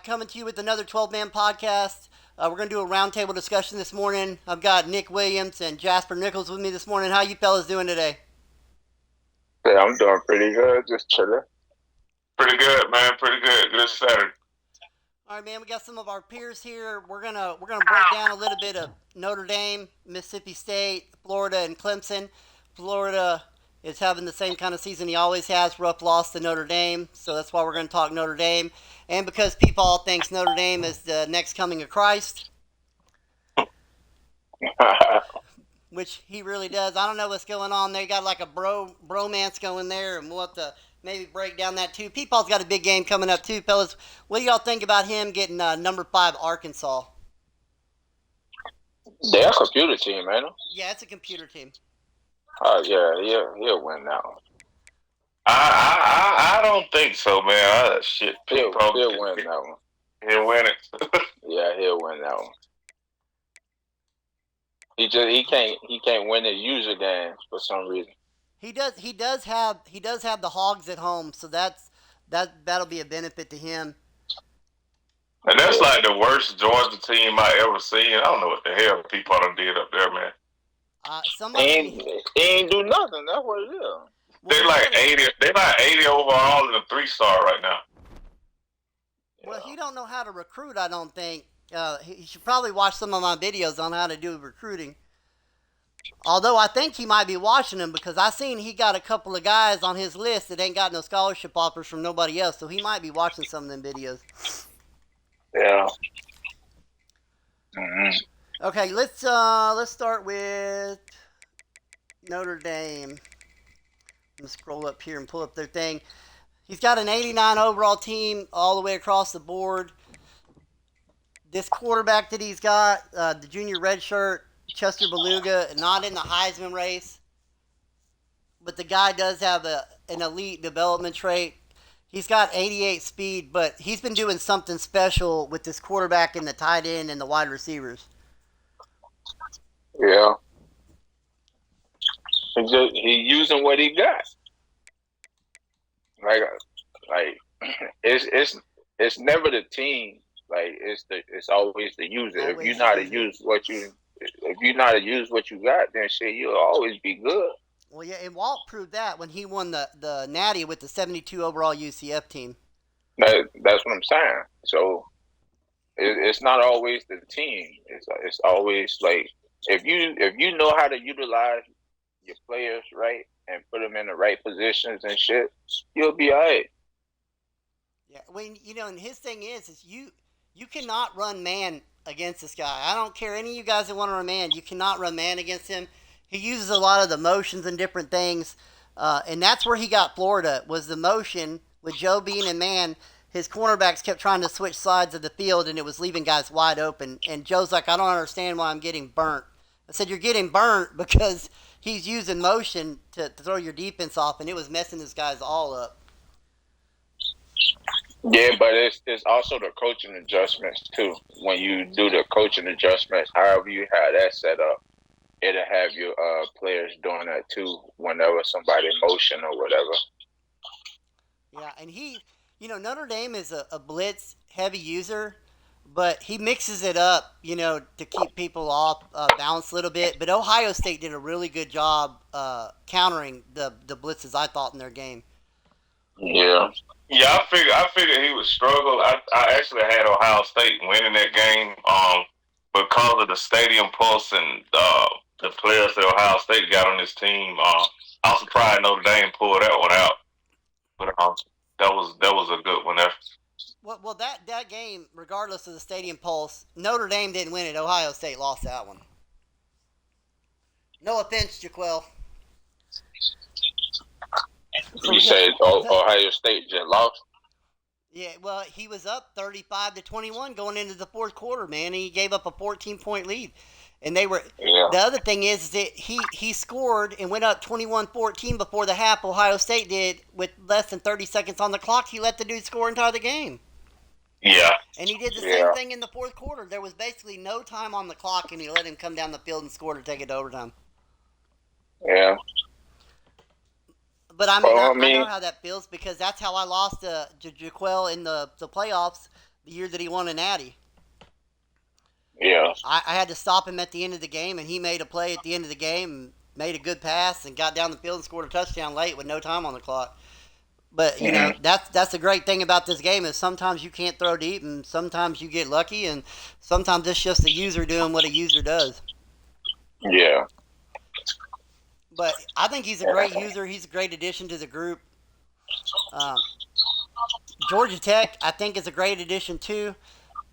Coming to you with another 12-man podcast. We're going to do a roundtable discussion this morning. I've got Nick Williams and Jasper Nichols with me this morning. How you fellas doing today? Yeah, I'm doing pretty good. Just chilling. Pretty good, man. Pretty good. Good Saturday. All right, man. We got some of our peers here. We're gonna break down a little bit of Notre Dame, Mississippi State, Florida, and Clemson. Florida is having the same kind of season he always has. Rough loss to Notre Dame, so that's why we're going to talk Notre Dame. And because people all thinks Notre Dame is the next coming of Christ, which he really does. I don't know what's going on. They got like a bromance going there, and we'll have to maybe break down that too. Peepaw's got a big game coming up too, fellas. What do y'all think about him getting number 5 Arkansas? They're a computer team, man. Yeah, it's a computer team. Oh yeah, he'll win now. I don't think so, man. He'll win that one. He'll win it. Yeah, he'll win that one. He can't win the user games for some reason. He does have the Hogs at home, so that'll be a benefit to him. And that's like the worst Georgia team I ever seen. I don't know what the hell people done did up there, man. He ain't do nothing. That's what it is. Well, They like 80. They like 80 overall in a 3-star right now. Well, he don't know how to recruit. I don't think. He should probably watch some of my videos on how to do recruiting. Although I think he might be watching them because I seen he got a couple of guys on his list that ain't got no scholarship offers from nobody else, so he might be watching some of them videos. Yeah. Okay, let's start with Notre Dame. I'm gonna scroll up here and pull up their thing. He's got an 89 overall team all the way across the board. This quarterback that he's got, the junior redshirt, Chester Beluga, not in the Heisman race, but the guy does have an elite development trait. He's got 88 speed, but he's been doing something special with this quarterback and the tight end and the wide receivers. Yeah. He using what he got. Like it's never the team. Like it's always the user. If you know how to use what you got, then shit, you'll always be good. Well, yeah, and Walt proved that when he won the Natty with the 72 overall UCF team. That's what I'm saying. So it's not always the team. It's always like if you know how to utilize your players right and put them in the right positions and shit, you'll be alright. Yeah, when and his thing is you cannot run man against this guy. I don't care any of you guys that want to run man. You cannot run man against him. He uses a lot of the motions and different things, and that's where he got Florida was the motion with Joe being a man. His cornerbacks kept trying to switch sides of the field, and it was leaving guys wide open. And Joe's like, I don't understand why I'm getting burnt. I said, you're getting burnt because he's using motion to throw your defense off, and it was messing this guys all up. Yeah, but it's also the coaching adjustments too. When you do the coaching adjustments, however you have that set up, it'll have your players doing that too whenever somebody motion or whatever. Yeah, and Notre Dame is a blitz heavy user, but he mixes it up, to keep people off balance a little bit. But Ohio State did a really good job countering the blitzes, I thought, in their game. Yeah. Yeah, I figured he would struggle. I actually had Ohio State winning that game because of the stadium pulse and the players that Ohio State got on his team. I'm surprised Notre Dame pulled that one out, but that was a good one there. Well, that game, regardless of the stadium pulse, Notre Dame didn't win it. Ohio State lost that one. No offense, Jaquel. You said Ohio State just lost? Yeah, well, he was up 35-21 going into the fourth quarter, man. And he gave up a 14-point lead. And they were. Yeah. The other thing is that he scored and went up 21-14 before the half. Ohio State did with less than 30 seconds on the clock. He let the dude score entire the game. Yeah. And he did the same thing in the fourth quarter. There was basically no time on the clock, and he let him come down the field and score to take it to overtime. Yeah. But I know how that feels because that's how I lost to Jaquel in the playoffs. the year that he won a natty. Yeah. I had to stop him at the end of the game, and he made a play at the end of the game, and made a good pass, and got down the field and scored a touchdown late with no time on the clock. But Mm-hmm. that's the great thing about this game is sometimes you can't throw deep, and sometimes you get lucky, and sometimes it's just a user doing what a user does. Yeah. But I think he's a great user. He's a great addition to the group. Um, Georgia Tech, I think, is a great addition too.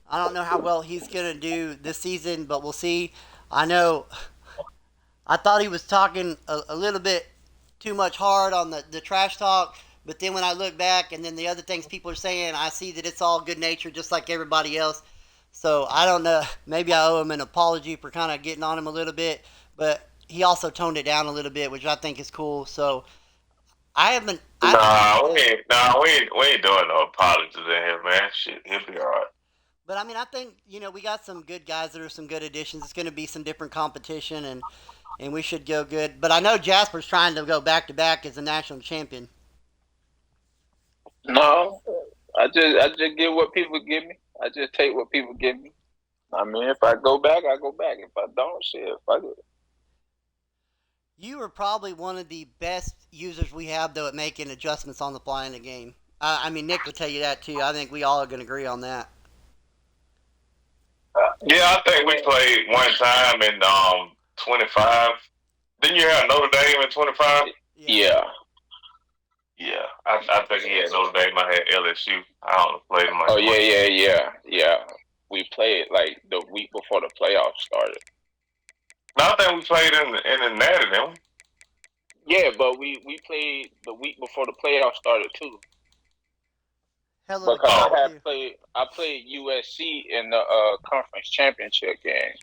I don't know how well he's going to do this season, but we'll see. I know I thought he was talking a little bit too much hard on the trash talk, but then when I look back and then the other things people are saying, I see that it's all good nature just like everybody else. So I don't know. Maybe I owe him an apology for kind of getting on him a little bit, but he also toned it down a little bit, which I think is cool. So I haven't seen the. We ain't doing no apologies in here, man. Shit, he'll be all right. But I mean, I think we got some good guys that are some good additions. It's going to be some different competition, and we should go good. But I know Jasper's trying to go back to back as a national champion. No, I just get what people give me. I just take what people give me. I mean, if I go back, I go back. If I don't, shit, fuck it. You are probably one of the best users we have though at making adjustments on the fly in the game. I mean, Nick would tell you that too. I think we all are going to agree on that. Yeah, I think we played one time in 25. Didn't you have Notre Dame in 25? Yeah. Yeah. Yeah, I think he had Notre Dame. I had LSU. I don't play them Oh like yeah, one. yeah. We played like the week before the playoffs started. No, I think we played in the Natty, didn't we? Yeah, but we played the week before the playoffs started too. Hell of a Because game too. I played USC in the conference championship game.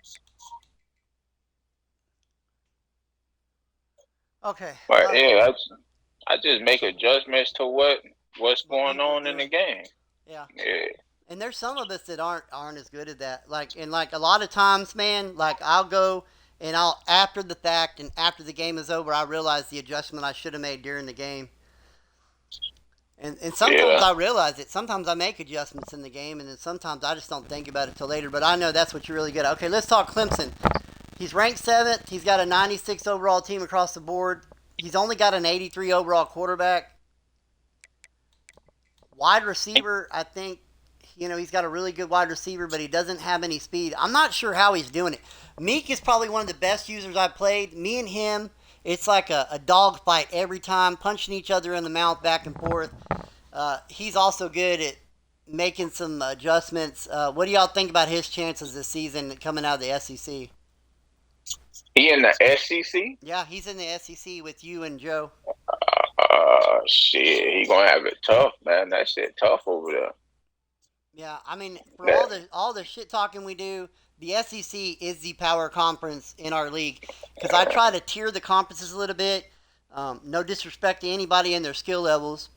Okay. But yeah, I just make adjustments to what's What going people are on in the doing. game. Yeah. Yeah. And there's some of us that aren't as good at that. Like a lot of times, man, like I'll go and I'll after the fact and after the game is over, I realize the adjustment I should have made during the game. And sometimes Yeah. I realize it. Sometimes I make adjustments in the game, and then sometimes I just don't think about it till later. But I know that's what you're really good at. Okay, let's talk Clemson. He's ranked seventh. He's got a 96 overall team across the board. He's only got an 83 overall quarterback. Wide receiver, I think, he's got a really good wide receiver, but he doesn't have any speed. I'm not sure how he's doing it. Meek is probably one of the best users I've played. Me and him, it's like a dog fight every time, punching each other in the mouth back and forth. He's also good at making some adjustments. What do y'all think about his chances this season coming out of the SEC? He in the SEC? Yeah, he's in the SEC with you and Joe. Shit, he gonna have it tough, man. That shit tough over there. Yeah, I mean, for That, all the shit talking we do, the SEC is the power conference in our league. Because I try to tier the conferences a little bit. No disrespect to anybody in their skill levels,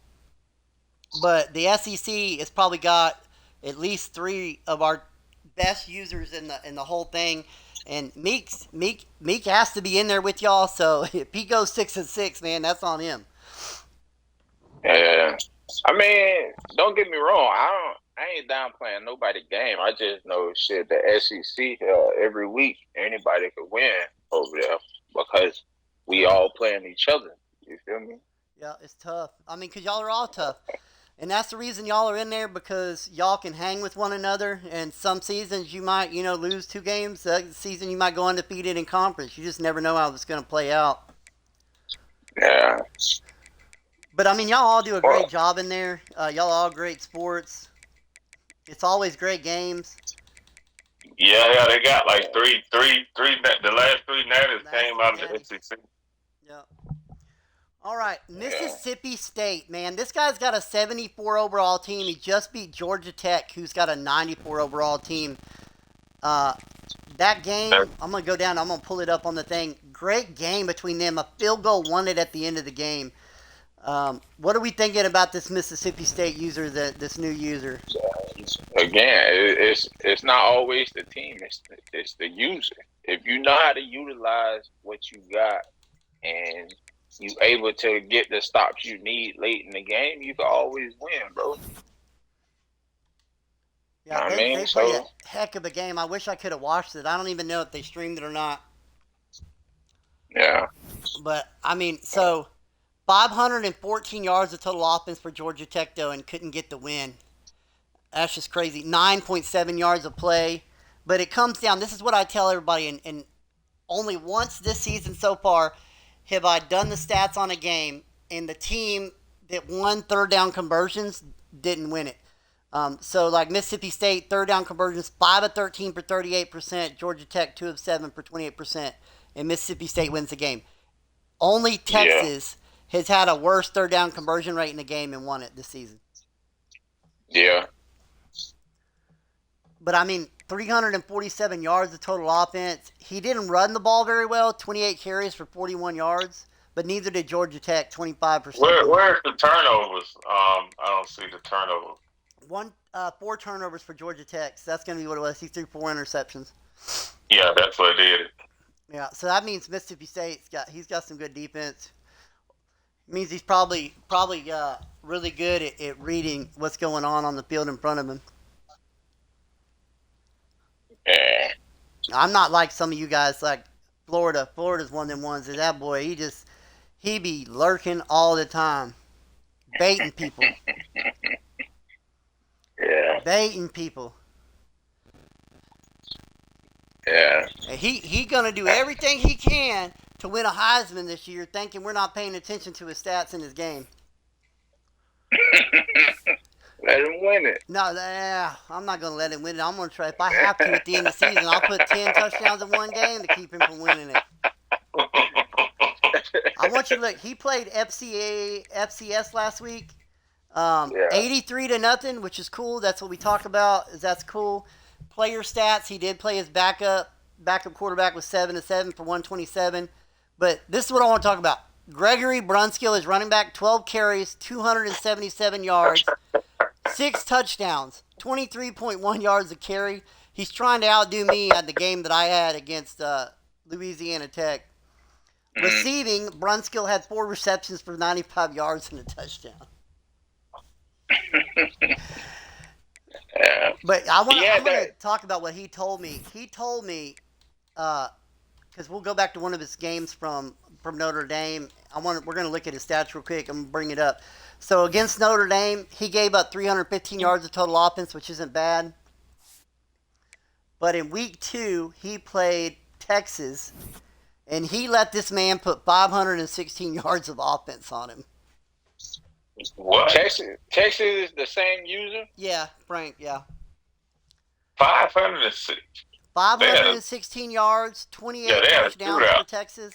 but the SEC has probably got at least three of our best users in the whole thing. And Meek has to be in there with y'all. So if he goes 6-6, man, that's on him. yeah. I mean, don't get me wrong. I ain't downplaying nobody game. I just know shit. The SEC every week anybody could win over there because we Tough. all playing each other. You feel me? Yeah, it's tough. I mean, because y'all are all tough. And that's the reason y'all are in there because y'all can hang with one another. And some seasons you might, lose two games. The season you might go undefeated in conference. You just never know how it's going to play out. Yeah. But I mean, y'all all do a Well, great job in there. Y'all all great sports. It's always great games. Yeah, they got like three. The last three Natties Last came three out of the natties. SEC. Yeah. All right, yeah. Mississippi State, man. This guy's got a 74 overall team. He just beat Georgia Tech, who's got a 94 overall team. Uh, that game, I'm going to go down. I'm going to pull it up on the thing. Great game between them. A field goal won it at the end of the game. What are we thinking about this Mississippi State user, this new user? Again, it's not always the team. It's the user. If you know how to utilize what you got and you able to get the stops you need late in the game, you can always win, bro. Yeah, I they mean, played a so heck of a game. I wish I could have watched it. I don't even know if they streamed it or not. yeah, But I mean, so 514 yards of total offense for Georgia Tech though, and couldn't get the win. That's just crazy. 9.7 yards of play. But it comes down. This is what I tell everybody, and only once this season so far have I done the stats on a game, and the team that won third down conversions didn't win it. So, like Mississippi State, third down conversions, 5 of 13 for 38%. Georgia Tech, 2 of 7 for 28%. And Mississippi State wins the game. Only yeah, Texas has had a worse third down conversion rate in the game and won it this season. yeah. But I mean, 347 yards of total offense. He didn't run the ball very well, 28 carries for 41 yards, but neither did Georgia Tech, 25% Where's completion. the turnovers? I don't see the turnover. Four turnovers for Georgia Tech. So that's going to be what it was. He threw 4 interceptions. Yeah, that's what it did. Yeah, so that means Mississippi he's got some good defense. It means he's probably really good at reading what's going on the field in front of him. Yeah. I'm not like some of you guys like Florida. Florida's one of them ones that boy he be lurking all the time, baiting people, Yeah, baiting people. yeah. And he gonna do everything he can to win a Heisman this year, thinking we're not paying attention to his stats in his game. Let him win it. No, I'm not gonna let him win it. I'm gonna try. If I have to at the end of the season, I'll put 10 touchdowns in one game to keep him from winning it. I want you to look. He played FCS last week. Yeah. 83-0, which is cool. That's what we talk about. That's cool. Player stats. He did play his backup quarterback was 7-7 for 127. But this is what I want to talk about. Gregory Brunskill is running back, 12 carries, 277 yards, 6 touchdowns, 23.1 yards a carry. He's trying to outdo me at the game that I had against Louisiana Tech. Mm-hmm. Receiving, Brunskill had 4 receptions for 95 yards and a touchdown. Yeah. But I'm going to talk about what he told me. He told me, because we'll go back to one of his games from Notre Dame. We're going to look at his stats real quick. I'm going to bring it up. So against Notre Dame, he gave up 315 yards of total offense, which isn't bad. But in week 2, he played Texas, and he let this man put 516 yards of offense on him. What? Texas is the same user? Yeah, Frank, yeah. 506. 516 yards, 28 touchdowns for Texas.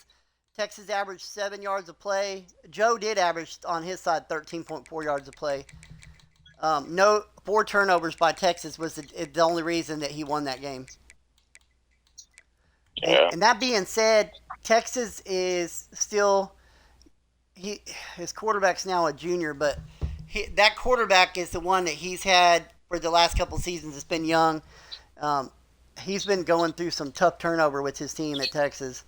Texas averaged 7 yards of play. Joe did average on his side 13.4 yards of play. 4 turnovers by Texas was the only reason that he won that game. Yeah. And that being said, Texas is still his quarterback's now a junior, but that quarterback is the one that he's had for the last couple of seasons. It's been young. He's been going through some tough turnover with his team at Texas.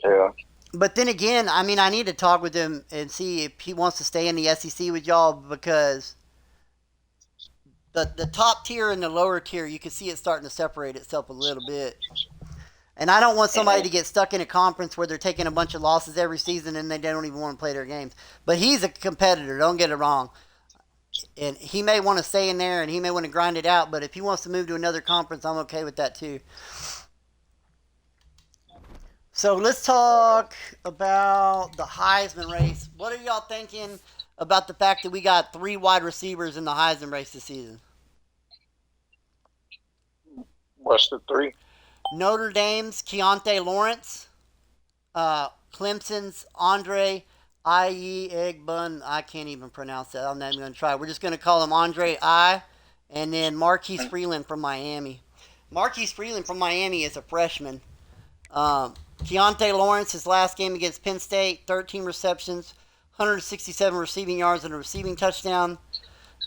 Yeah. But then again, I mean, I need to talk with him and see if he wants to stay in the SEC with y'all, because the top tier and the lower tier, you can see it starting to separate itself a little bit. And I don't want somebody to get stuck in a conference where they're taking a bunch of losses every season and they don't even want to play their games. But he's a competitor, don't get it wrong. And he may want to stay in there and he may want to grind it out, but if he wants to move to another conference, I'm okay with that too. So let's talk about the Heisman race. What are y'all thinking about the fact that we got 3 wide receivers in the Heisman race this season? What's the 3? Notre Dame's Keontae Lawrence, Clemson's Andre Egbun. I can't even pronounce that. I'm not even going to try. We're just going to call him Andre I. And then Marquise Freeland from Miami. Marquise Freeland from Miami is a freshman. Keontae Lawrence, his last game against Penn State, 13 receptions, 167 receiving yards and a receiving touchdown.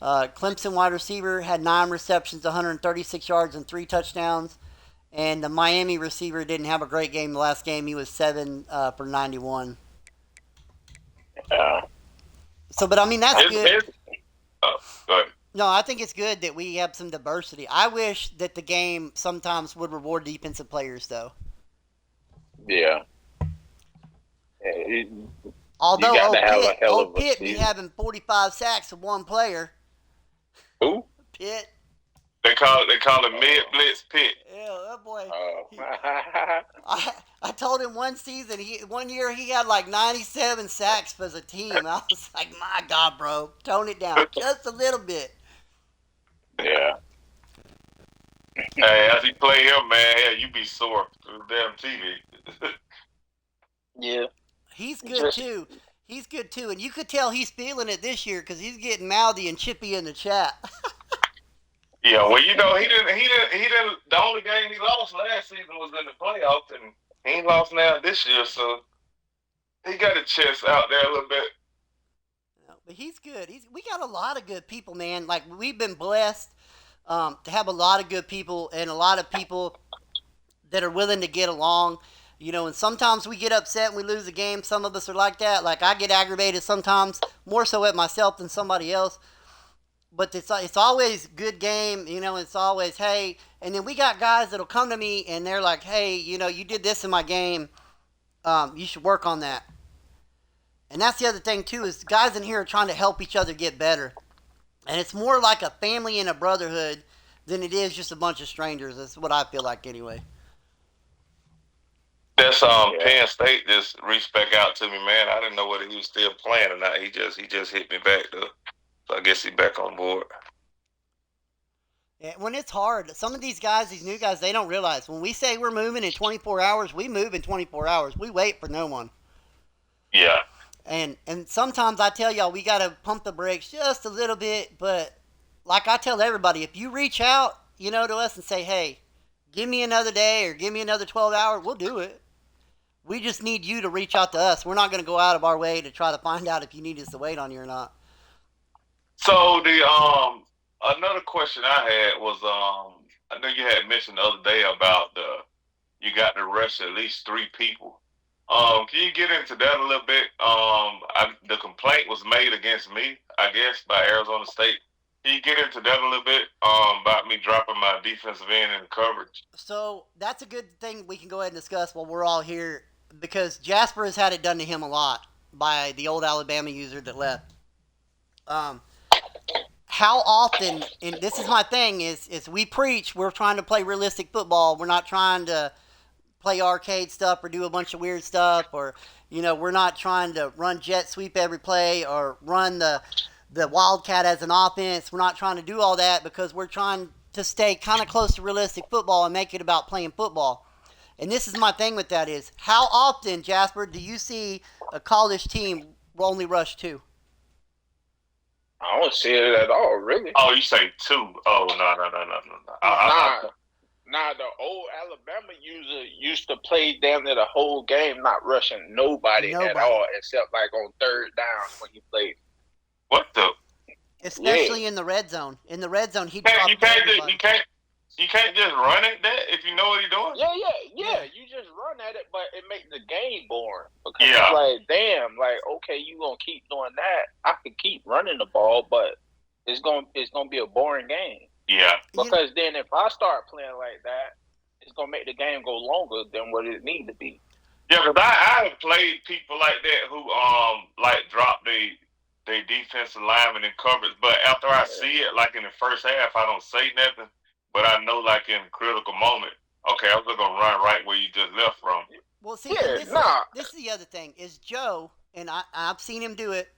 Clemson wide receiver had 9 receptions, 136 yards and 3 touchdowns. And the Miami receiver didn't have a great game the last game. He was 7 for 91. So, but I mean, that's good. Go ahead. No, I think it's good that we have some diversity. I wish that the game sometimes would reward defensive players, though. Yeah. You Although got to have a hell Old of a Pitt be season. having 45 sacks of one player. Who? Pitt. They call it mid Oh. blitz pit. Yeah, that boy. Oh. I told him one season, 1 year he had like 97 sacks as a team. I was like, my God, bro, tone it down just a little bit. Yeah. Hey, as you play him, man, yeah, you be sore through the damn TV. Yeah. He's good Just too. He's good too, and you could tell he's feeling it this year because he's getting mouthy and chippy in the chat. Yeah, well, he didn't. The only game he lost last season was in the playoffs, and he ain't lost now this year, so he got his chest out there a little bit. But he's good. We got a lot of good people, man. Like we've been blessed to have a lot of good people and a lot of people that are willing to get along. And sometimes we get upset and we lose a game. Some of us are like that. Like I get aggravated sometimes, more so at myself than somebody else. But it's always good game. It's always hey. And then we got guys that'll come to me and they're like, hey, you did this in my game. You should work on that. And that's the other thing too is guys in here are trying to help each other get better. And it's more like a family and a brotherhood than it is just a bunch of strangers. That's what I feel like anyway. That's yeah. Penn State just reached back out to me, man. I didn't know whether he was still playing or not. He just hit me back though, so I guess he back on board. Yeah, when it's hard, some of these guys, these new guys, they don't realize when we say we're moving in 24 hours, we move in 24 hours. We wait for no one. Yeah, And sometimes I tell y'all we gotta pump the brakes just a little bit, but like I tell everybody, if you reach out, to us and say, hey, give me another day or give me another 12 hours, we'll do it. We just need you to reach out to us. We're not gonna go out of our way to try to find out if you need us to wait on you or not. so the another question I had was I know you had mentioned the other day about the you got to rush at least 3 people. Can you get into that a little bit? The complaint was made against me, I guess, by Arizona State. Can you get into that a little bit? About me dropping my defensive end in coverage. So that's a good thing we can go ahead and discuss while we're all here because Jasper has had it done to him a lot by the old Alabama user that left. Um, how often, and this is my thing, is we preach we're trying to play realistic football. We're not trying to play arcade stuff or do a bunch of weird stuff or we're not trying to run jet sweep every play or run the wildcat as an offense. We're not trying to do all that because we're trying to stay kind of close to realistic football and make it about playing football. And this is my thing with that is how often, Jasper, do you see a college team only rush two? I don't see it at all, really. Oh, you say 2? Oh, no. Nah. Nah, the old Alabama user used to play damn near the whole game, not rushing nobody at all, except like on third down when he played. What the? Especially in the red zone. In the red zone, he You can't, dropped you can't, just, everybody. you can't just run at that if you know what you're doing. Yeah. You just run at it, but it makes the game boring because Yeah. it's like, damn, like okay, you gonna keep doing that? I could keep running the ball, but it's gonna be a boring game. Yeah. Because then if I start playing like that, it's gonna make the game go longer than what it needs to be. Yeah, because I have played people like that who like drop they defensive lineman in coverage, but after I see it, like in the first half, I don't say nothing, but I know like in a critical moment, okay, I'm just gonna run right where you just left from. Well, see, this is the other thing is Joe, and I've seen him do it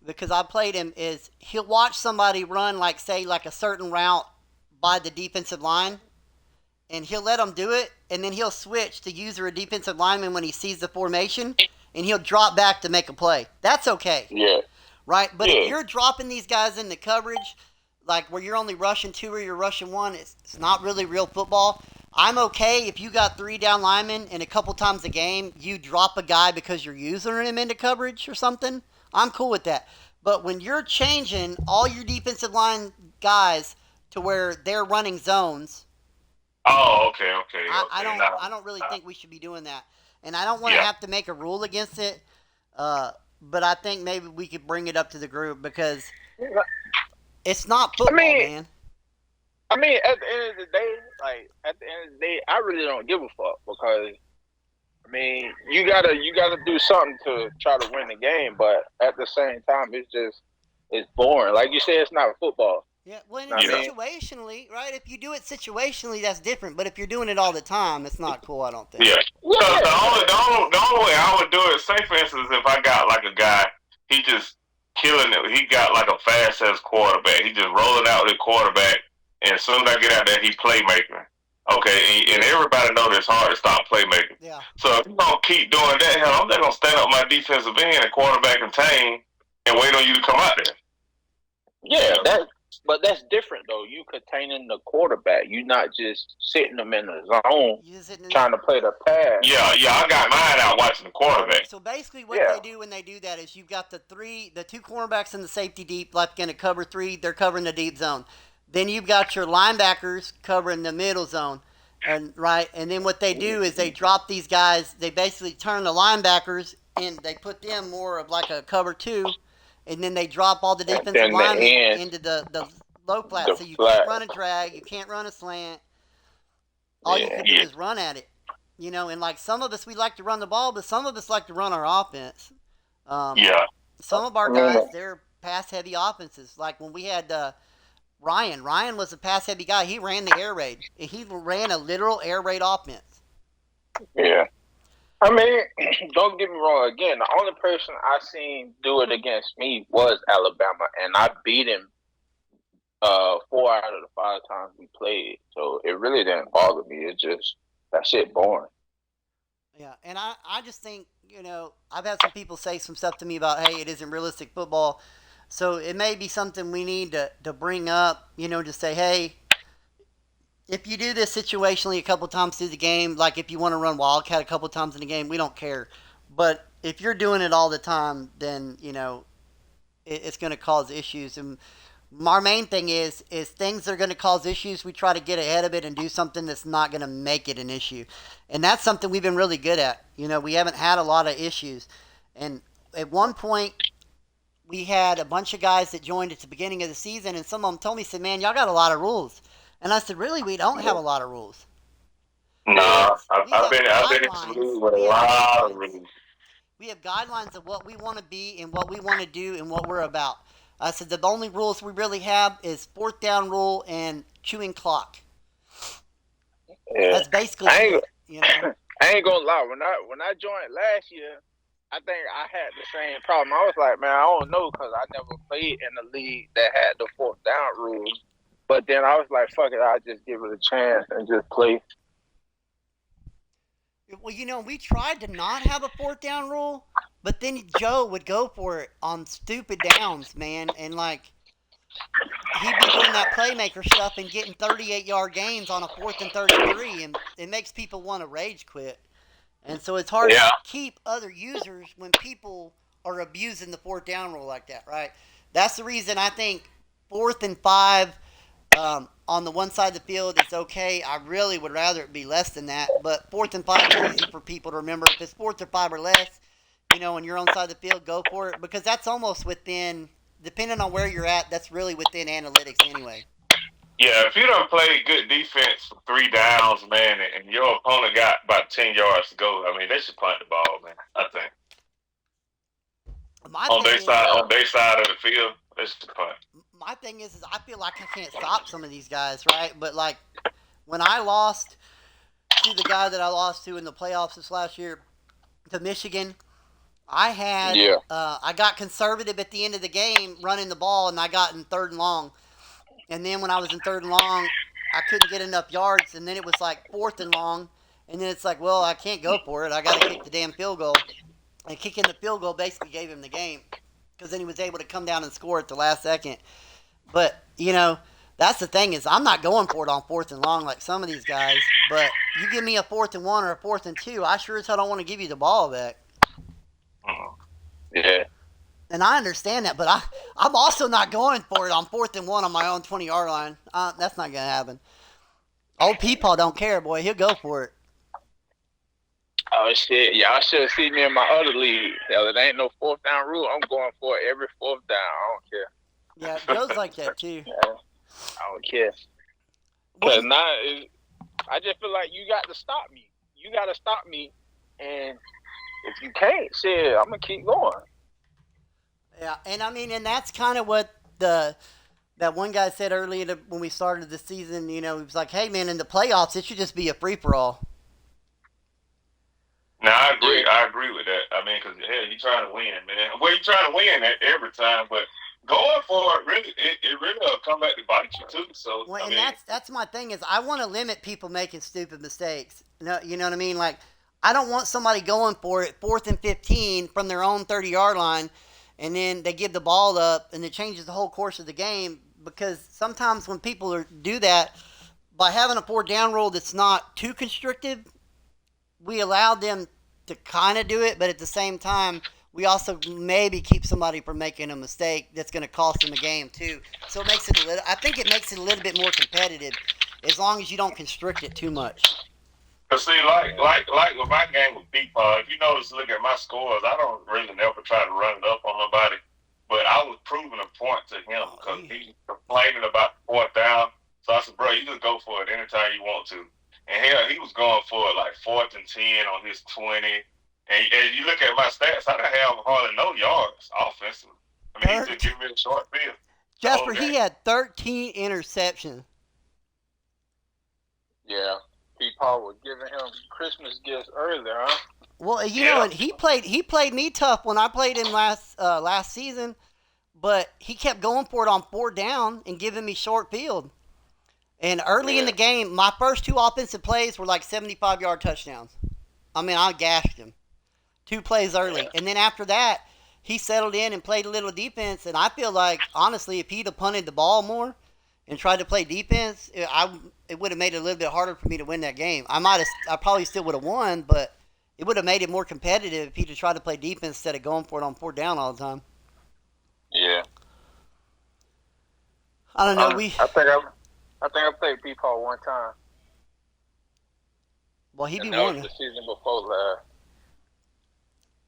because I played him. Is he'll watch somebody run like say like a certain route by the defensive line, and he'll let them do it, and then he'll switch to user a defensive lineman when he sees the formation, and he'll drop back to make a play. That's okay. Yeah. Right? But if you're dropping these guys in the coverage, like where you're only rushing 2 or you're rushing 1, it's not really real football. I'm okay if you got 3 down linemen and a couple times a game you drop a guy because you're using him into coverage or something. I'm cool with that. But when you're changing all your defensive line guys to where they're running zones, Oh, okay. I don't really think we should be doing that. And I don't want to have to make a rule against it. But I think maybe we could bring it up to the group because It's not I football, mean, man. at the end of the day, I really don't give a fuck because you gotta do something to try to win the game, but at the same time, it's boring. Like you said, it's not football. Yeah, when You know it's what I Yeah. mean? situationally, right? If you do it situationally, that's different. But if you're doing it all the time, it's not cool. I don't think. Yeah. Because Yeah, the only way I would do it, say for instance, if I got like a guy, he just killing it. He got like a fast ass quarterback. He just rolling out the quarterback, and as soon as I get out there, he playmaking. Okay, and yeah, everybody knows it's hard to stop playmaking. Yeah. So if you don't keep doing that, hell, I'm just gonna stand up my defensive end and quarterback and tame and wait on you to come out there. yeah. But that's different though. You containing the quarterback. You not just sitting them in the zone You just hitting trying to play the pass. Yeah, I got mine out watching the quarterback. So basically, what Yeah, they do when they do that is you've got the two cornerbacks in the safety deep, like going to cover three. They're covering the deep zone. Then you've got your linebackers covering the middle zone, and right. And then what they do is they drop these guys. They basically turn the linebackers and they put them more of like a cover two, and then they drop all the and defensive then the linemen end, into the low flat. the So you can't flat. run a drag, you can't run a slant. All you Yeah, can do is run at it. And like some of us, we like to run the ball, but some of us like to run our offense. Um, Yeah. some of our I mean, guys, they're pass heavy offenses. Like when we had Ryan. Ryan was a pass heavy guy. He ran the air raid. He ran a literal air raid offense. yeah. Don't get me wrong. Again, the only person I seen do it against me was Alabama, and I beat him 4 out of the 5 times we played. So it really didn't bother me. It's just that shit boring. Yeah, and I just think, I've had some people say some stuff to me about, hey, it isn't realistic football. So it may be something we need to bring up, to say, hey, if you do this situationally a couple times through the game, like if you want to run Wildcat a couple times in the game, we don't care. But if you're doing it all the time, then, it's going to cause issues. And our main thing is things that are going to cause issues, we try to get ahead of it and do something that's not going to make it an issue. And that's something we've been really good at. We haven't had a lot of issues. And at one point, we had a bunch of guys that joined at the beginning of the season, and some of them told me, said, man, y'all got a lot of rules. And I said, really, we don't have a lot of rules. Nah, We I've have been in this guidelines. league with a We have lot of guidelines. rules. We have guidelines of what we want to be and what we want to do and what we're about. I said the only rules we really have is fourth down rule and chewing clock. Yeah, That's basically I ain't. it. I ain't gonna lie. When I joined last year, I think I had the same problem. I was like, man, I don't know because I never played in a league that had the fourth down rules. But then I was like, fuck it, I'll just give it a chance and just play. Well, we tried to not have a fourth down rule, but then Joe would go for it on stupid downs, man, and like he'd be doing that playmaker stuff and getting 38-yard gains on a fourth and 33, and it makes people want to rage quit. And so it's hard to Yeah. keep other users when people are abusing the fourth down rule like that, right? That's the reason I think 4th and 5 on the one side of the field is okay. I really would rather it be less than that, but 4th and 5 is easy for people to remember. If it's 4th or 5 or less, on your own side of the field, go for it because that's almost within, depending on where you're at, that's really within analytics anyway. Yeah, if you don't play good defense for 3 downs, man, and your opponent got about 10 yards to go, I mean, they should punt the ball, man. I think My on thing their is, side of the field, they should punt. my thing is I feel like I can't stop some of these guys, right? But like when I lost to the guy that I lost to in the playoffs this last year, to Michigan, Yeah, I got conservative at the end of the game running the ball, and I got in 3rd and long. And then when I was in 3rd and long, I couldn't get enough yards, and then it was like 4th and long, and then it's like, well, I can't go for it. I got to kick the damn field goal. And kicking the field goal basically gave him the game because then he was able to come down and score at the last second. But that's the thing is I'm not going for it on 4th and long like some of these guys. But you give me a 4th and 1 or a 4th and 2, I sure as hell don't want to give you the ball back. yeah. And I understand that, but I'm also not going for it on 4th and 1 on my own 20-yard line. That's not going to happen. Old Peepaw don't care, boy. He'll go for it. Oh shit, y'all should have seen me in my other league. Hell, it ain't no fourth down rule. I'm going for it every fourth down. I don't care. Yeah, Joe's like that too. Yeah, I don't care. What? Cause now I just feel like you got to stop me. You got to stop me, and if you can't, shit, I'm gonna keep going. Yeah, and I mean, and that's kind of what the that one guy said earlier when we started the season. You know, he was like, "Hey, man, in the playoffs, it should just be a free for all." Now I agree. Yeah. I agree with that. I mean, because hell, you trying to win, man. Well, you trying to win every time, but going for it really, it really will come back to bite you too. So Well, I and mean, that's my thing is I want to limit people making stupid mistakes. No, you know what I mean? Like I don't want somebody going for it 4th and 15 from their own 30-yard line, and then they give the ball up, and it changes the whole course of the game. Because sometimes when do that by having a 4th down rule that's not too constrictive, we allow them to kind of do it, but at the same time, we also maybe keep somebody from making a mistake that's going to cost them a game too. So it makes it a little. I think it makes it a little bit more competitive, as long as you don't constrict it too much. cause see, like with my game with B.I.A, if you notice, look at my scores. I don't really never try to run it up on nobody, but I was proving a point to him because he complaining about 4th down. So I said, bro, you just go for it anytime you want to. And hell, he was going for it like 4th and 10 on his 20. And you look at my stats, I didn't have hardly no yards offensively. I mean, he just Third, gave me a short field the whole Jasper, he game. had 13 interceptions. Yeah. People were giving him Christmas gifts earlier, huh? Well, you know, Yeah. and he played me tough when I played him last season, but he kept going for it on 4th down and giving me short field. And early in Yeah. the game, my first 2 offensive plays were like 75-yard touchdowns. I mean, I gashed him 2 plays early, Yeah. and then after that, he settled in and played a little defense. And I feel like honestly, if he'd have punted the ball more and tried to play defense, it would have made it a little bit harder for me to win that game. I probably still would have won, but it would have made it more competitive if he'd have tried to play defense instead of going for it on 4th down all the time. Yeah. I don't know. I think I played People one time. Well, he be And that was one. the season before last.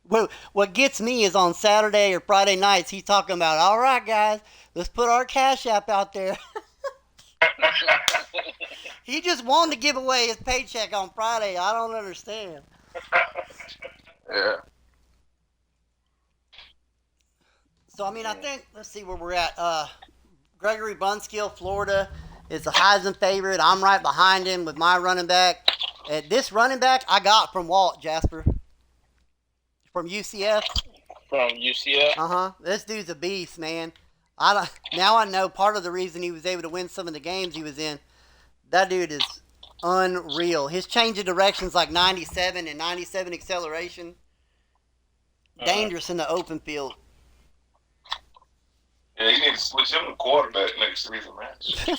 Well, what gets me is on Saturday or Friday nights, he's talking about, all right, guys, let's put our Cash App out there. He just wanted to give away his paycheck on Friday. I don't understand. Yeah. So, I mean, I think, let's see where we're at. Gregory Bunskill, Florida, is the Heisman favorite. I'm right behind him with my running back. This running back I got from Walt, Jasper, from UCF. From UCF. This dude's a beast, man. Now I know part of the reason he was able to win some of the games he was in. That dude is unreal. His change of directions like 97 and 97 acceleration. Dangerous in the open field. Yeah, you need to switch him to quarterback next season, man.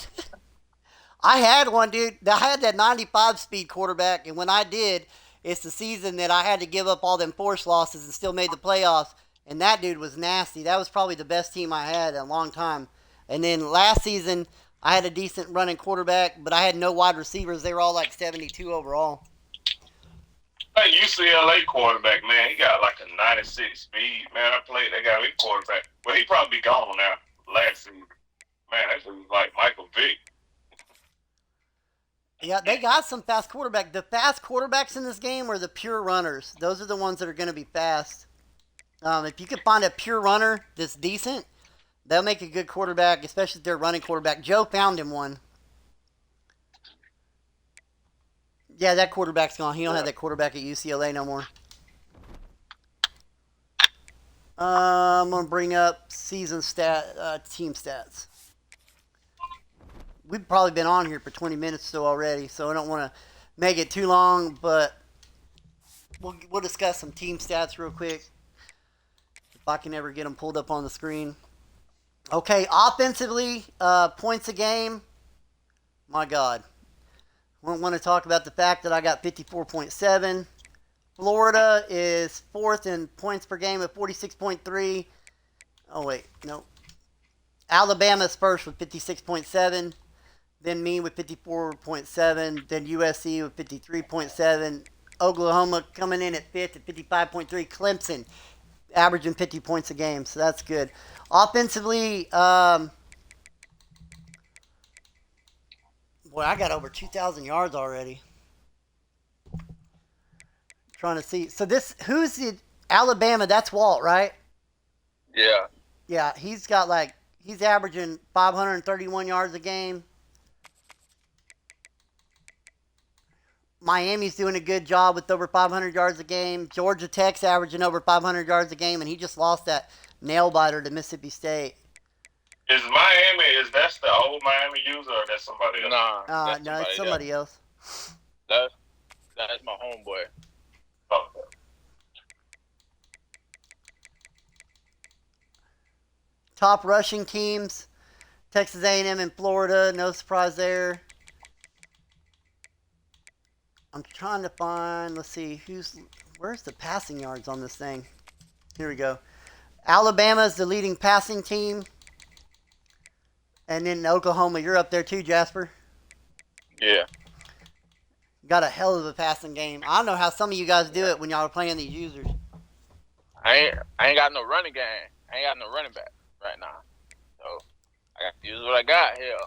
I had one, dude. I had that 95 speed quarterback, and when I did, it's the season that I had to give up all them force losses and still made the playoffs. And that dude was nasty. That was probably the best team I had in a long time. And then last season, I had a decent running quarterback, but I had no wide receivers. They were all like 72 overall. That UCLA quarterback, man, he got like a 96 speed. Man, I played that guy, quarterback. Well, he probably be gone now last season. Man, that was like Michael Vick. Yeah, they got some fast quarterbacks. The fast quarterbacks in this game are the pure runners. Those are the ones that are going to be fast. If you can find a pure runner that's decent, they'll make a good quarterback, especially if they're a running quarterback. Joe found him one. Yeah, that quarterback's gone. He don't have that quarterback at UCLA no more. I'm going to bring up team stats. We've probably been on here for 20 minutes or so already, so I don't want to make it too long, but we'll discuss some team stats real quick. If I can ever get them pulled up on the screen. Okay, offensively, points a game. My God. I want to talk about the fact that I got 54.7. Florida is 4th in points per game at 46.3. Oh, wait, no. Alabama's first with 56.7. Then me with 54.7. Then USC with 53.7. Oklahoma coming in at 5th at 55.3. Clemson averaging 50 points a game, so that's good. Offensively, boy, I got over 2,000 yards already. Trying to see. So who's the Alabama? That's Walt, right? Yeah. Yeah, he's averaging 531 yards a game. Miami's doing a good job with over 500 yards a game. Georgia Tech's averaging over 500 yards a game, and he just lost that nail biter to Mississippi State. Is Miami? Is that the old Miami user, or that's somebody else? Nah, No, it's somebody else. That's my homeboy. Okay. Top rushing teams: Texas A&M and Florida. No surprise there. I'm trying to find. Let's see where's the passing yards on this thing. Here we go. Alabama's the leading passing team, and then Oklahoma. You're up there too, Jasper. Yeah. Got a hell of a passing game. I don't know how some of you guys do it when y'all are playing these users. I ain't got no running game. I ain't got no running back right now. So I got to use what I got here.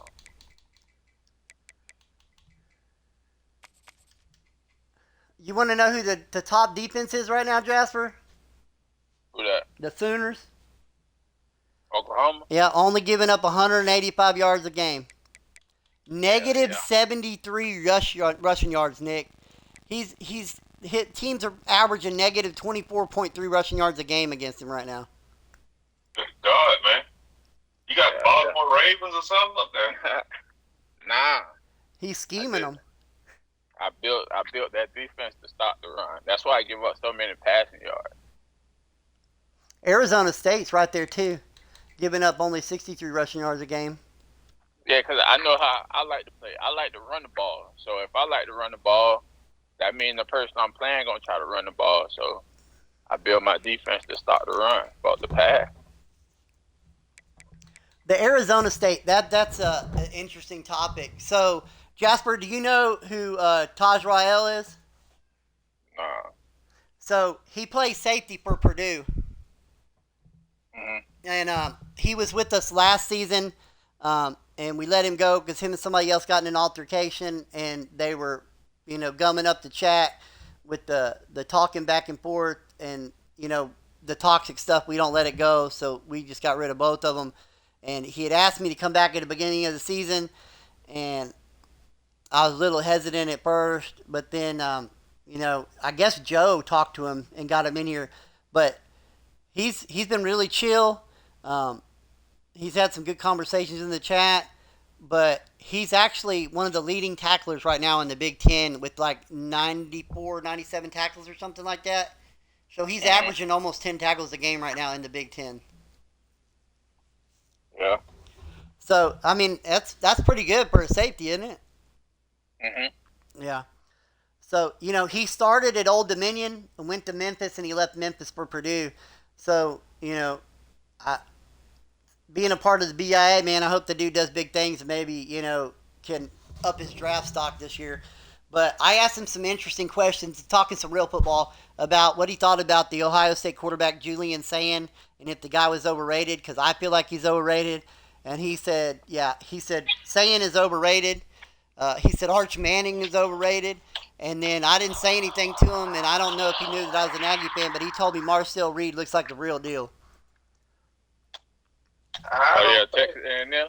You want to know who the top defense is right now, Jasper? Who that? The Sooners. Oklahoma? Yeah, only giving up 185 yards a game. Negative Yeah. 73 rushing yards, Nick. He's hit teams are averaging negative 24.3 rushing yards a game against him right now. Good God, man. You got Baltimore Ravens or something up there? Nah. He's scheming them. I built that defense to stop the run. That's why I give up so many passing yards. Arizona State's right there too, giving up only 63 rushing yards a game. Yeah, because I know how I like to play. I like to run the ball. So if I like to run the ball, that means the person I'm playing going to try to run the ball. So I build my defense to stop the run, about the pass. The Arizona State, that's an interesting topic. So, Jasper, do you know who Taj Rael is? Nah. So, he plays safety for Purdue. Mm-hmm. And he was with us last season, and we let him go because him and somebody else got in an altercation, and they were, gumming up the chat with the talking back and forth, and, the toxic stuff. We don't let it go, so we just got rid of both of them. And he had asked me to come back at the beginning of the season, and I was a little hesitant at first, but then, I guess Joe talked to him and got him in here. But he's been really chill. He's had some good conversations in the chat, but he's actually one of the leading tacklers right now in the Big Ten with like 94, 97 tackles or something like that. So he's averaging almost 10 tackles a game right now in the Big Ten. Yeah. So, I mean, that's pretty good for a safety, isn't it? Mm-hmm. Yeah. So, he started at Old Dominion and went to Memphis, and he left Memphis for Purdue. So, being a part of the B.I.A, man, I hope the dude does big things and maybe, can up his draft stock this year. But I asked him some interesting questions, talking some real football, about what he thought about the Ohio State quarterback Julian Sayin, and if the guy was overrated, because I feel like he's overrated. And he said, Sayin is overrated. He said Arch Manning is overrated. And then I didn't say anything to him, and I don't know if he knew that I was an Aggie fan, but he told me Marcel Reed looks like the real deal. Texas A&M?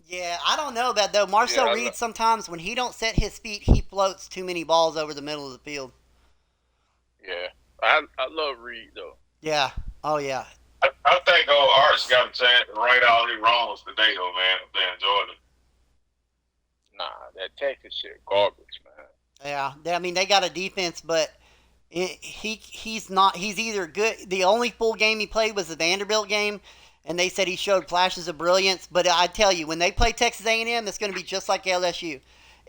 Yeah, I don't know about though. Marcel Reed, sometimes when he don't set his feet, he floats too many balls over the middle of the field. Yeah. I love Reed, though. Yeah. Oh, yeah. I think old Arch got a chance to right all his wrongs today, though, man, up there in Georgia. Nah, that Texas shit garbage, man. Yeah. I mean, they got a defense, but he's not. He's either good. The only full game he played was the Vanderbilt game, and they said he showed flashes of brilliance. But I tell you, when they play Texas A&M, it's going to be just like LSU.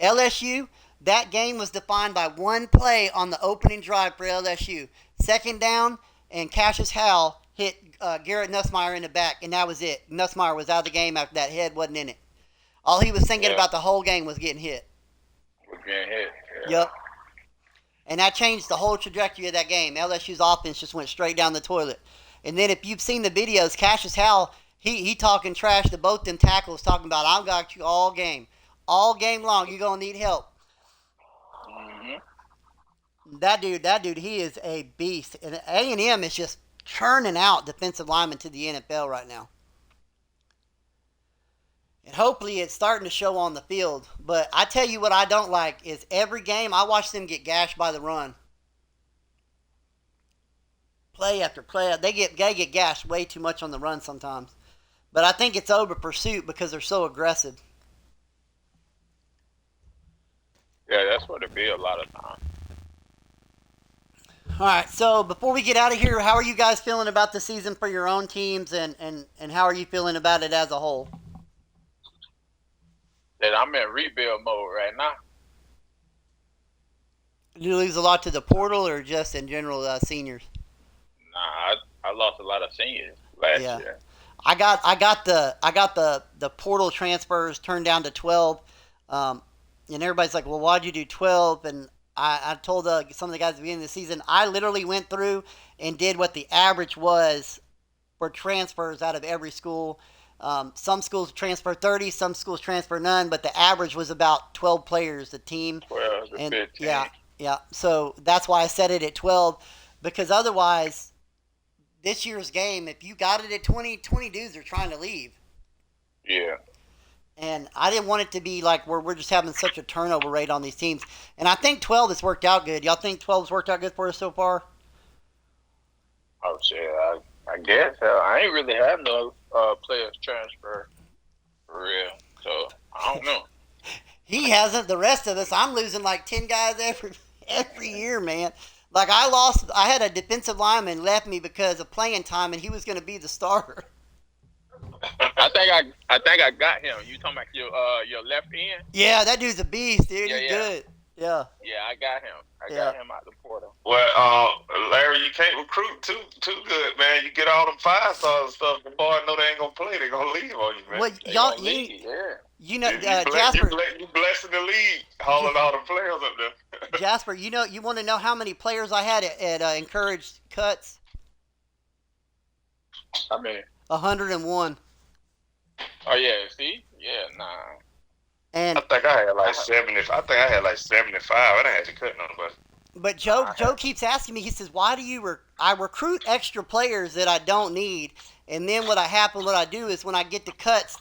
LSU, that game was defined by one play on the opening drive for LSU. Second down, and Cassius Howell hit Garrett Nussmeier in the back, and that was it. Nussmeier was out of the game after that head wasn't in it. All he was thinking about the whole game was getting hit. Yeah. Yep. And that changed the whole trajectory of that game. LSU's offense just went straight down the toilet. And then if you've seen the videos, Cassius Howell, he talking trash to both them tackles, talking about I've got you all game long. You're gonna need help. Mm-hmm. That dude, he is a beast. And A&M is just churning out defensive linemen to the NFL right now. And hopefully it's starting to show on the field. But I tell you what I don't like is every game I watch them get gashed by the run. Play after play. They get gashed way too much on the run sometimes. But I think it's over pursuit because they're so aggressive. Yeah, that's what it be a lot of times. All right, so before we get out of here, how are you guys feeling about the season for your own teams, and how are you feeling about it as a whole? That I'm in rebuild mode right now. Did you lose a lot to the portal or just in general seniors? Nah, I lost a lot of seniors last year. I got the portal transfers turned down to 12, and everybody's like, well, why'd you do 12? And I told some of the guys at the beginning of the season, I literally went through and did what the average was for transfers out of every school. Some schools transfer 30, some schools transfer none, but the average was about 12 players a team. 12 to 15. Yeah. So that's why I set it at 12, because otherwise, this year's game, if you got it at 20 dudes are trying to leave. Yeah. And I didn't want it to be like where we're just having such a turnover rate on these teams. And I think 12 has worked out good. Y'all think 12 has worked out good for us so far? Oh, shit. I guess. I ain't really had no players transfer for real. So, I don't know. He hasn't. The rest of us, I'm losing like 10 guys every year, man. Like I had a defensive lineman left me because of playing time, and he was going to be the starter. I think I got him. You talking about your left end? Yeah, that dude's a beast, dude. He's good. Yeah. Yeah, I got him. I got him out the portal. Well, Larry, you can't recruit too good, man. You get all them 5-stars and stuff. The boy know they ain't gonna play. They gonna leave on you, man. Well, you know, Jasper. You blessing the league, hauling all the players up there. Jasper, you want to know how many players I had at encouraged cuts? How many? 101. Oh yeah, see, nah. And I think I had like 70. I think I had like 75. I didn't have to cut nobody. But Joe keeps asking me. He says, "Why do you I recruit extra players that I don't need, and then what I do is when I get the cuts,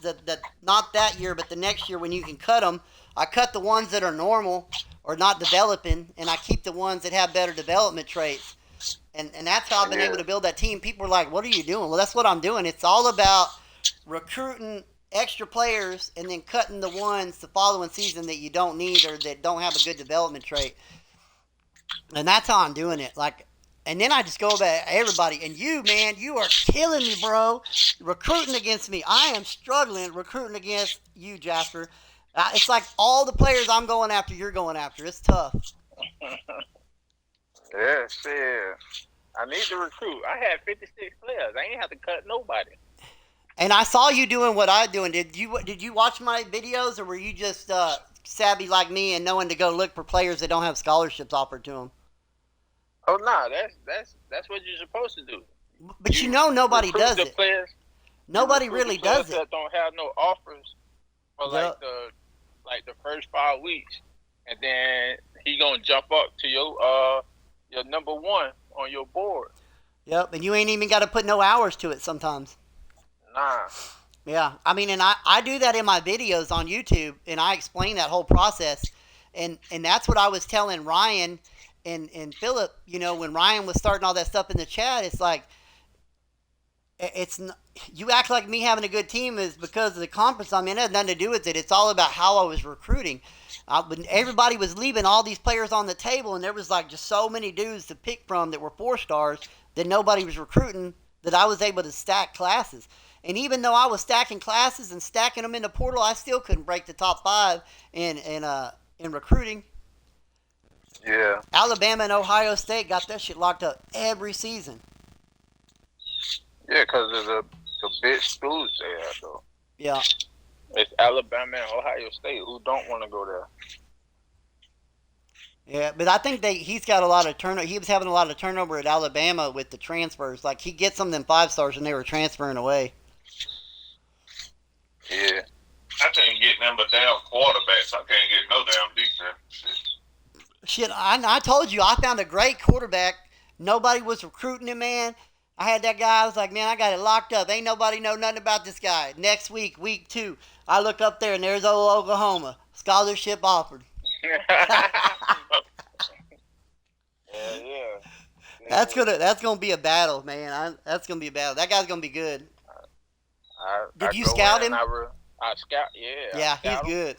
not that year, but the next year when you can cut them, I cut the ones that are normal or not developing, and I keep the ones that have better development traits." And that's how I've been able to build that team. People are like, "What are you doing?" Well, that's what I'm doing. It's all about recruiting extra players and then cutting the ones the following season that you don't need or that don't have a good development trait. And that's how I'm doing it. Like, and then I just go about everybody. And you, man, you are killing me, bro. Recruiting against me. I am struggling recruiting against you, Jasper. It's like all the players I'm going after, you're going after. It's tough. Yeah, shit. I need to recruit. I had 56 players. I ain't have to cut nobody. And I saw you doing what I'm doing. Did you watch my videos, or were you just savvy like me and knowing to go look for players that don't have scholarships offered to them? Oh no, that's what you're supposed to do. But nobody does it. Players, nobody really does it. That don't have no offers for like the first 5 weeks, and then he gonna jump up to your number one on your board. Yep, and you ain't even got to put no hours to it sometimes. Nah. Yeah, I mean, and I do that in my videos on YouTube, and I explain that whole process, and that's what I was telling Ryan and Philip. You know, when Ryan was starting all that stuff in the chat, it's like, you act like me having a good team is because of the conference I'm in. It has nothing to do with it. It's all about how I was recruiting. When everybody was leaving all these players on the table, and there was like just so many dudes to pick from that were 4-stars that nobody was recruiting, that I was able to stack classes. And even though I was stacking classes and stacking them in the portal, I still couldn't break the top 5 in recruiting. Yeah. Alabama and Ohio State got that shit locked up every season. Yeah, because of the big schools there, though. Yeah. It's Alabama and Ohio State who don't want to go there. Yeah, but I think he's got a lot of turnover. He was having a lot of turnover at Alabama with the transfers. Like he gets some of them 5 stars and they were transferring away. Yeah. I can't get them but damn quarterbacks. I can't get no damn defense. Shit, I told you I found a great quarterback. Nobody was recruiting him, man. I had that guy. I was like, man, I got it locked up. Ain't nobody know nothing about this guy. Next week, week 2, I look up there and there's old Oklahoma scholarship offered. Yeah. That's gonna be a battle, man. That's gonna be a battle. That guy's gonna be good. Did you scout him? I scout. Yeah. Yeah, I he's scout him. good.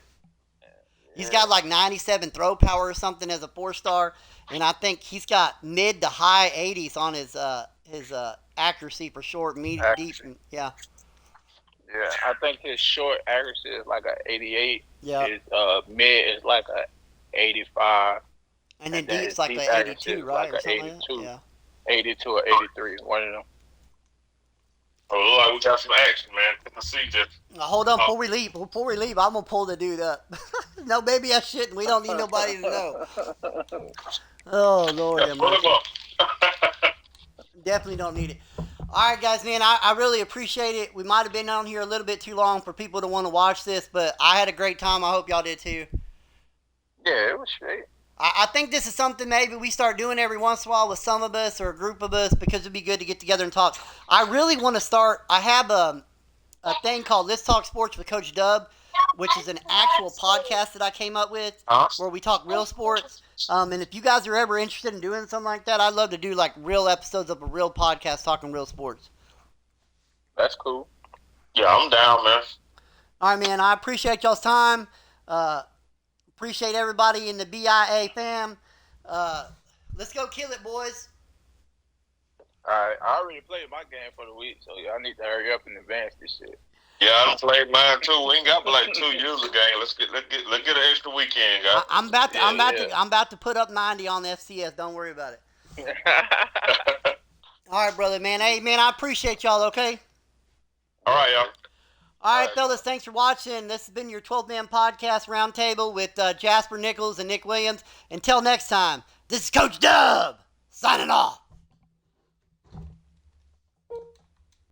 He's Yeah. got like 97 throw power or something as a 4 star, and I think he's got mid to high 80s on his accuracy for short, medium, deep. Accuracy. Yeah, Yeah. I think his short accuracy is like a 88. yeah. His mid is like a 85. And then And then deep's his like deep a accuracy 82, is right, like or a something like that. 82. Yeah. 82 or 83. One of them. Oh, look like we got some action, man. Tennessee just. Now, hold on, before we leave, I'm gonna pull the dude up. No, maybe I shouldn't. We don't need nobody to know. Oh Lord, have Pull mercy. him up. Definitely don't need it. All right, guys, man, I really appreciate it. We might have been on here a little bit too long for people to want to watch this, but I had a great time. I hope y'all did too. Yeah, it was straight. I think this is something maybe we start doing every once in a while with some of us or a group of us because it'd be good to get together and talk. I really want to start. I have a thing called Let's Talk Sports with Coach Dub, which is an actual podcast that I came up with where we talk real sports. And if you guys are ever interested in doing something like that, I'd love to do like real episodes of a real podcast talking real sports. That's cool. Yeah, I'm down, man. All right, man. I appreciate y'all's time. Appreciate everybody in the B.I.A. fam. Let's go kill it, boys. All right, I already played my game for the week, so y'all need to hurry up and advance this shit. Yeah, I done played mine too. We ain't got but like 2 years of game. Let's get an extra weekend, guys. I'm about to put up 90 on the FCS. Don't worry about it. All right, brother, man. Hey, man, I appreciate y'all. Okay. All right, y'all. All right, fellas, thanks for watching. This has been your 12-man podcast roundtable with Jasper Nichols and Nick Williams. Until next time, this is Coach Dub signing off.